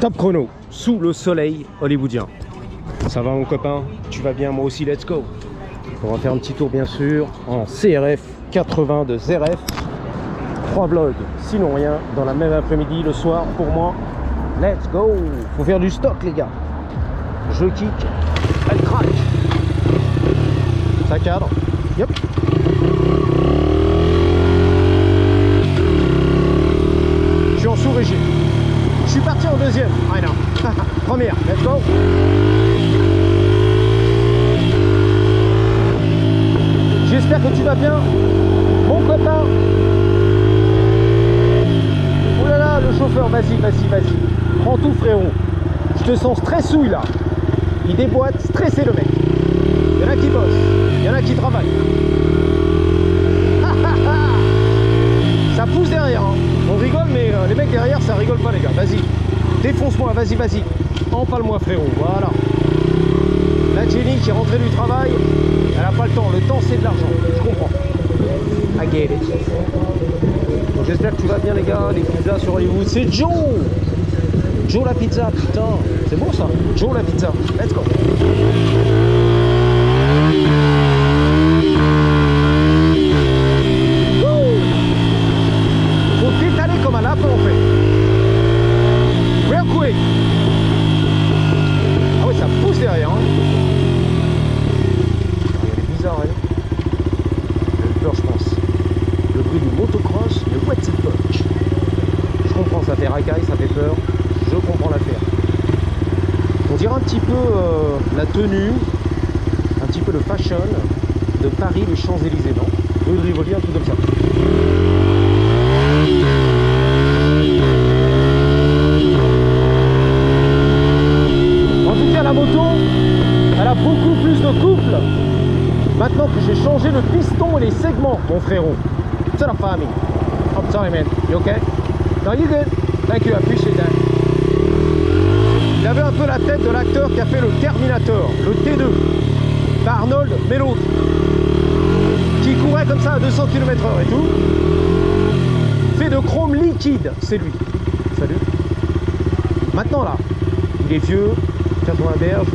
Top chrono, sous le soleil hollywoodien. Ça va mon copain? Tu vas bien? Moi aussi, let's go. On va faire un petit tour bien sûr en CRF 80 de ZRF. 3 vlogs, sinon rien, dans la même après-midi, le soir pour moi. Let's go. Faut faire du stock les gars. Je kick, elle craque. Ça cadre. Yep. Je suis en sous-régime. Je suis parti en deuxième. I know. Première, let's go. J'espère que tu vas bien, mon copain. Oh là là, le chauffeur, vas-y. Prends tout frérot. Je te sens stressouille là. Il déboîte, stressé le mec. Il y en a qui bossent, il y en a qui travaillent. Ça pousse derrière, hein. On rigole, mais les mecs derrière, ça rigole pas les gars. Vas-y, défonce-moi, vas-y. Empale-moi frérot, voilà. La Jenny qui est rentrée du travail, elle n'a pas le temps. Le temps, c'est de l'argent, je comprends. I get it. Donc j'espère que tu vas bien les gars. Les pizzas sur Hollywood, c'est Joe. Joe la pizza, putain. C'est bon ça. Joe la pizza. Let's go. Faut t'étaler comme un lapin en fait. Real quick. Ah ouais, ça pousse derrière. Hein. Elle est bizarre elle. Elle a eu peur je pense. Le bruit du motocross, le wet punch. Je comprends, ça fait racaille, ça fait peur. Je comprends l'affaire. On dirait un petit peu la tenue, un petit peu le fashion de Paris, les Champs-Élysées, non? Rue de Rivoli, un truc comme ça. En tout cas, la moto, elle a beaucoup plus de couple. Maintenant que j'ai changé le piston et les segments, mon frérot. C'est la famille. I'm sorry, man. You okay? No, you good. Thank you, I appreciate that. Il avait un peu la tête de l'acteur qui a fait le Terminator, le T2, par Arnold, mais l'autre, qui courait comme ça à 200 km/h et tout, fait de chrome liquide, c'est lui. Salut. Maintenant là, il est vieux, 80 berges,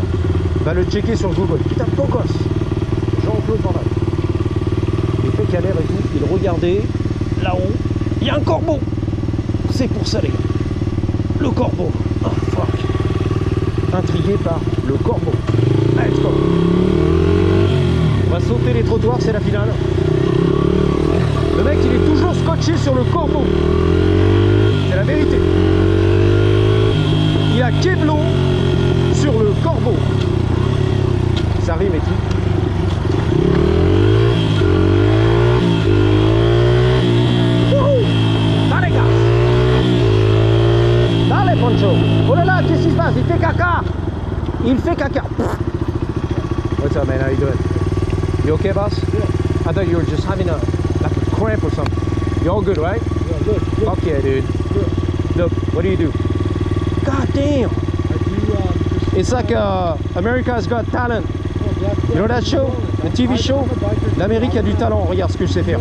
va le checker sur Google. Putain, beau gosse, Jean-Claude Van Damme. Il fait qu'à l'air et tout, il regardait là-haut, il y a un corbeau. C'est pour ça les gars, le corbeau. Oh fuck. Intrigué par le corbeau. Let's go. On va sauter les trottoirs, c'est la finale. Le mec il est toujours scotché sur le corbeau. C'est la vérité. Il a Keblo sur le corbeau. Ça rime et tout. Allez gars. Allez Poncho. Oh là là, qu'est-ce qui se passe? Il fait caca. Il fait caca. What's up man, how you doing? You okay boss? Yeah. I thought you were just having a cramp or something. You all good, right? Yeah, good. Okay dude. Good. Look, what do you do? God damn. I do It's like America's Got Talent. You know that show? The TV show? L'Amérique a du talent, regarde ce que je sais faire.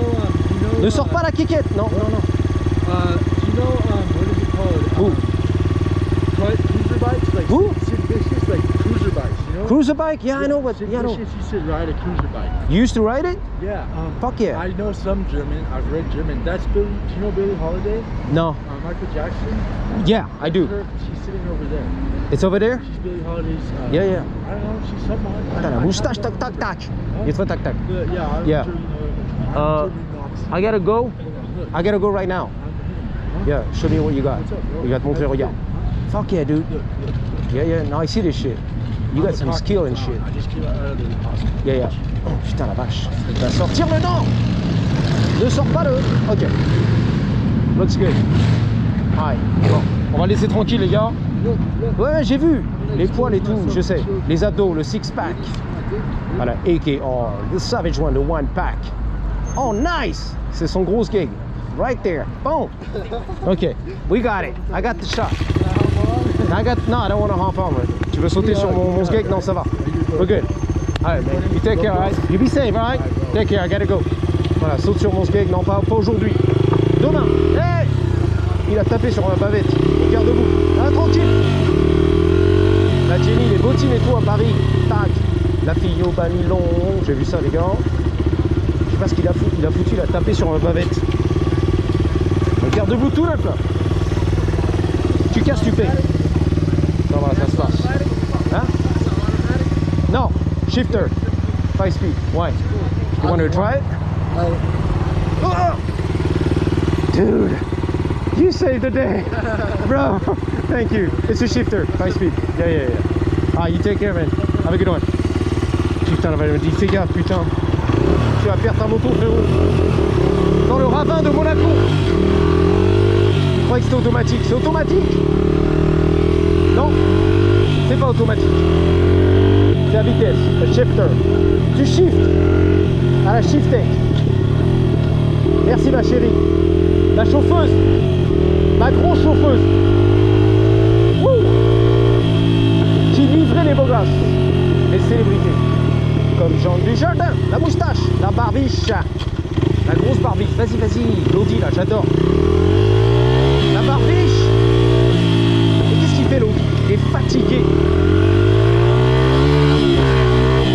Ne sors pas la quiquette, non? Do you know, what is it called? Who? Cruiser bikes? Like Who? Sid Vicious, like cruiser bikes, you know? Cruiser bike? Yeah, I know what. Sid Yeah, I know. Vicious used to ride a cruiser bike. You used to ride it? Yeah. Fuck yeah. I know some German. I've read German. That's Billy. Do you know Billie Holiday? No. Michael Jackson? Yeah, I do. She's sitting over there. It's over there? She's Billie Holiday's. Yeah. I don't know. She's someone. Attends, la moustache, tac, tac, tac. Il est trop tac, tac. Yeah. Yeah. I gotta go. I gotta go right now. Yeah, show me what you got. You got montrer, regarde. Fuck yeah, dude. Yeah. Now I see this shit. You got some skill and shit. I just came out of the hospital. Yeah. Oh putain la vache. Il va sortir le dent. Ne sors pas le. Ok. Looks good. Alright. Bon. On va laisser tranquille les gars. Ouais, j'ai vu. Les poils et tout, je sais. Les abdos, le six-pack. Voilà, AKR, the Savage One, the One Pack. Oh, nice! C'est son gros gig. Right there. Boom! Okay, we got it. I got the shot. No, I don't want to hop on. Tu veux sauter sur mon gig? Non, ça va. We're good. Alright, man. You take care, alright? You be safe, alright? Take care, I gotta go. Voilà, saute sur mon gig. Non, pas aujourd'hui. Demain. Hey! Il a tapé sur la bavette. Garde debout. Ah, tranquille. panilon. J'ai vu ça les gars. Je sais pas ce qu'il a foutu. Il a tapé sur ma bavette. Regarde de Bluetooth là. Tu casses, tu payes. Ça va, ça se passe. Hein? Non, shifter. 5 speed. Why? You want to try it? Oh! Dude, you saved the day. Bro, thank you. It's a shifter. 5 speed. Yeah. Ah, you take care, man. Have a good one. Putain, elle m'a dit, fais gaffe, putain. Tu vas perdre ta moto, frérot. Dans le ravin de Monaco. Je croyais que c'était automatique. C'est automatique? Non, c'est pas automatique. C'est à vitesse, le shifter. Tu shifts à la shifter. Merci ma chérie. La chauffeuse. Ma grosse chauffeuse. Wouh, qui livrait les beaux gosses. Les célébrités. Comme Jean Dujardin, la moustache, la barbiche. La grosse barbiche. Vas-y, Lodi là, j'adore. La barbiche. Et qu'est-ce qu'il fait Lodi? Il est fatigué.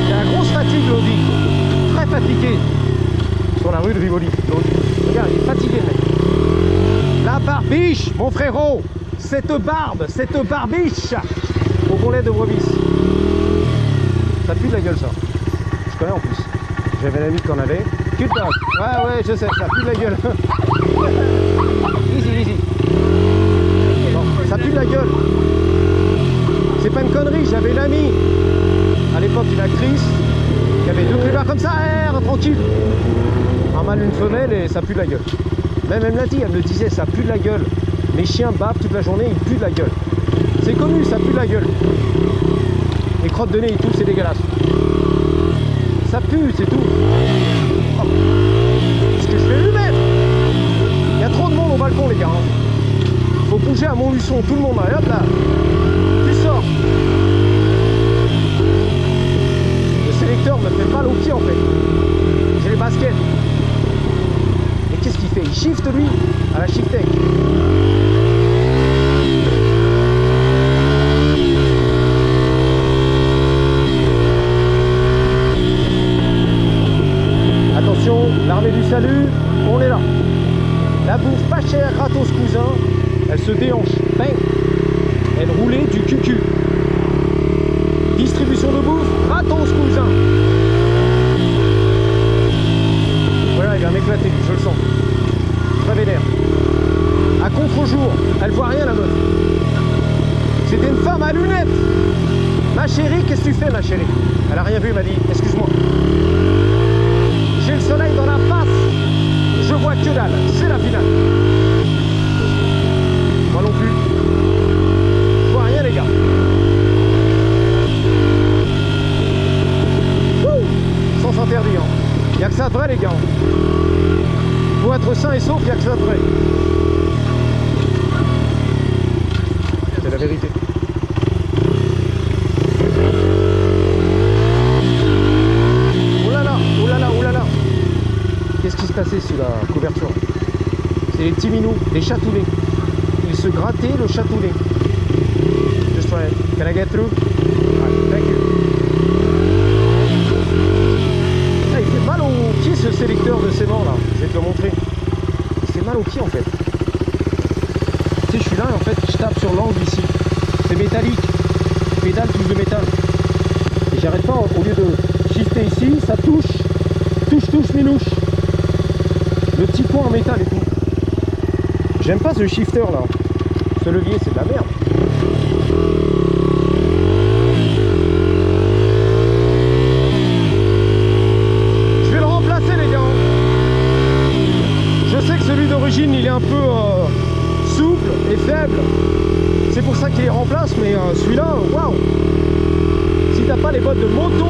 Il a la grosse fatigue Lodi. Très fatigué. Sur la rue de Rivoli. Lodi. Regarde, il est fatigué le mec. La barbiche, mon frérot. Cette barbiche. Au volet de brebis. Ça pue de la gueule ça. Je connais en plus. J'avais un ami qui en avait. Cute dog. Ouais, je sais, ça pue de la gueule. Easy. Bon, ça pue de la gueule. C'est pas une connerie, j'avais une amie. À l'époque, une actrice qui avait 2 clébats comme ça, tranquille. Un mâle, une femelle et ça pue de la gueule. Même elle me l'a dit, elle me disait, ça pue de la gueule. Mes chiens bavent toute la journée, ils puent de la gueule. C'est connu, ça pue de la gueule. Les crottes de nez et tout, c'est dégueulasse. Ça pue, c'est tout. Oh. Qu'est-ce que je vais lui mettre? Il y a trop de monde au balcon, les gars. Faut bouger à Montluçon, tout le monde. Allez, hop là. Tu sors. Le sélecteur me fait mal aux pieds, en fait. J'ai les baskets. Et qu'est-ce qu'il fait? Il shift, lui, à la shift tech. Attention, l'armée du salut, on est là. La bouffe pas chère, gratos cousin, elle se déhanche, bang. Elle roulait du cucu. Distribution de bouffe, gratos cousin. Voilà, il va m'éclater, je le sens. Très vénère. À contre-jour, elle voit rien la meuf. C'était une femme à lunettes. Ma chérie, qu'est-ce que tu fais ma chérie? Elle a rien vu, elle m'a dit, excuse-moi. J'ai le soleil dans la face. Je vois que dalle. C'est la finale. Moi non plus. Je vois rien les gars. Wouh, sens interdit. Il n'y a que ça de vrai les gars. Pour être sain et sauf, il n'y a que ça de vrai. C'est la vérité. Qu'est-ce qui se passait sous la couverture? C'est les petits minous, les chatoulets. Ils se grattaient le chatoulet. Just try it. Can I get through? Right, thank you. Ah, il fait mal aux pieds ce sélecteur de sément là. Je vais te le montrer. Il fait mal aux pieds en fait. Tu sais, je suis là et en fait je tape sur l'angle ici. C'est métallique. Pédale touche de métal. Et j'arrête pas, au lieu de shifter ici, ça touche. Touche, minouche. Le petit point en métal et tout. J'aime pas ce shifter là. Ce levier, c'est de la merde. Je vais le remplacer les gars. Je sais que celui d'origine il est un peu souple et faible. C'est pour ça qu'il les remplace, mais celui-là, waouh. Si t'as pas les bottes de moto,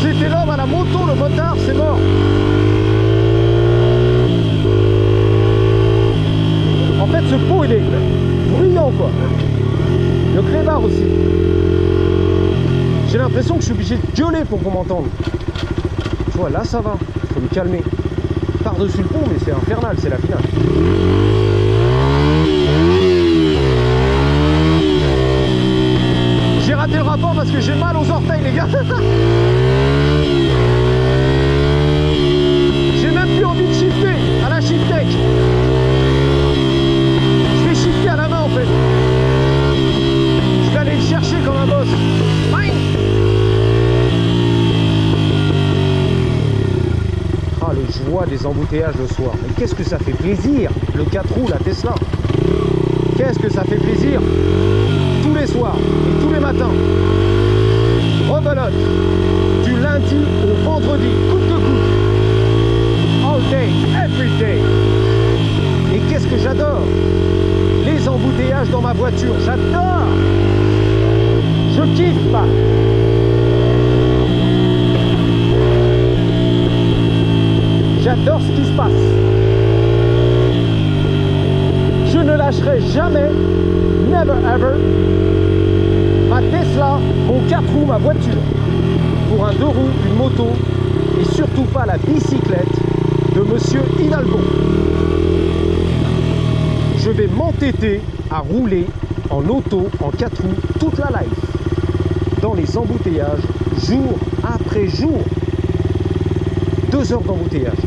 c'était l'homme à la moto, le motard, c'est mort. En fait, ce pot, il est bruyant, quoi. Le clébard aussi. J'ai l'impression que je suis obligé de gueuler pour qu'on m'entende. Tu vois, là, ça va. Faut me calmer. Par-dessus le pont, mais c'est infernal, c'est la finale. J'ai raté le rapport parce que que j'ai mal aux orteils, les gars. J'ai même plus envie de shifter à la shift tech. Je vais shifter à la main en fait. Je vais aller le chercher comme un boss. Bang. Ah, les joies des embouteillages le soir. Mais qu'est-ce que ça fait plaisir, le 4 roues, la Tesla. Qu'est-ce que ça fait plaisir. Tous les soirs et tous les matins. Rebelote. Du lundi au vendredi, coûte que coûte. All day, every day. Et qu'est-ce que j'adore. Les embouteillages dans ma voiture, j'adore. Je kiffe pas. J'adore ce qui se passe. Je ne lâcherai jamais, never ever, ma Tesla, mon 4 roues, ma voiture, pour un 2 roues, une moto, et surtout pas la bicyclette de Monsieur Hidalgo. Je vais m'entêter à rouler en auto, en 4 roues, toute la life, dans les embouteillages, jour après jour. 2 heures d'embouteillage,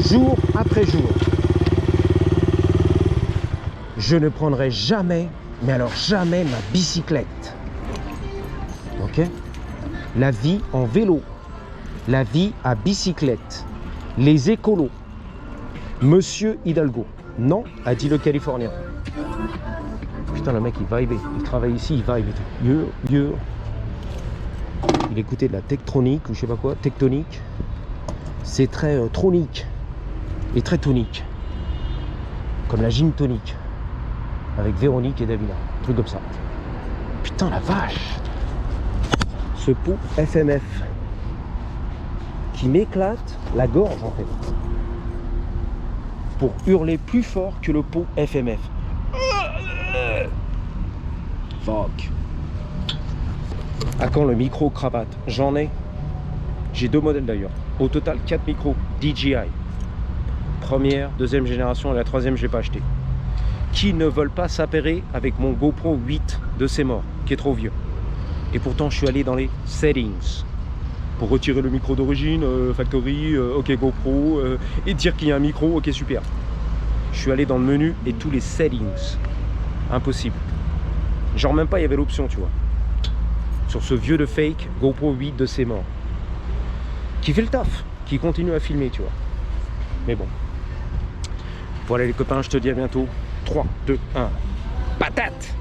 jour après jour. Je ne prendrai jamais, mais alors jamais, ma bicyclette. Ok? La vie en vélo, la vie à bicyclette, les écolos. Monsieur Hidalgo. Non, a dit le Californien. Putain, le mec, il vibe. Il travaille ici, il vibe. Il écoutait de la tectronique ou je sais pas quoi, tectonique. C'est très tronique et très tonique. Comme la gin tonique. Avec Véronique et Davina. Un truc comme ça. Putain, la vache. Ce pot FMF qui m'éclate la gorge en fait. Pour hurler plus fort que le pot FMF. Fuck. À quand le micro cravate? J'en ai. J'ai 2 modèles d'ailleurs. Au total 4 micros DJI. Première, deuxième génération et la troisième je l'ai pas acheté. Qui ne veulent pas s'appairer avec mon GoPro 8 de ses morts, qui est trop vieux. Et pourtant je suis allé dans les settings pour retirer le micro d'origine, factory, ok GoPro, et dire qu'il y a un micro, ok super. Je suis allé dans le menu et tous les settings. Impossible. Genre même pas il y avait l'option, tu vois. Sur ce vieux de fake GoPro 8 de ses morts. Qui fait le taf, qui continue à filmer, tu vois. Mais bon. Voilà les copains, je te dis à bientôt. 3, 2, 1. Patate!